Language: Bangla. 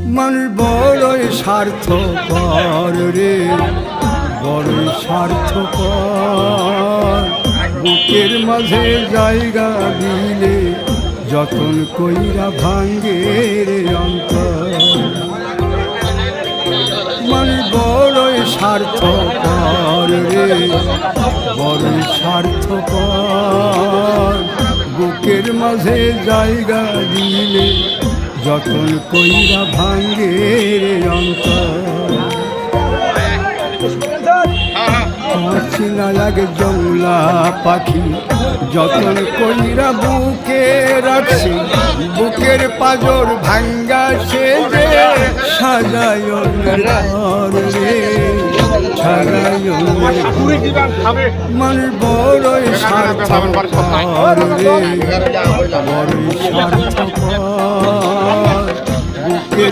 মানুষ বড়ই স্বার্থপর রে, বড়ই স্বার্থপর। বুকের মাঝে জায়গা দিলে যতন কইরা ভাঙ্গে রে অন্তর। মানুষ বড়ই স্বার্থপর রে, বড়ই স্বার্থপর। বুকের মাঝে জায়গা দিলে যতন কইরা ভাঙ্গে রে অন্তর। চিনা লাগে জংলা পাখি যতন কইরা বুকে রাখছি, বুকের পাজর ভাঙ্গা সে যে সাজায় রে, সাজায়। মানুষ বড়ই স্বার্থপর রে, বড়ই স্বার্থপর। বুকে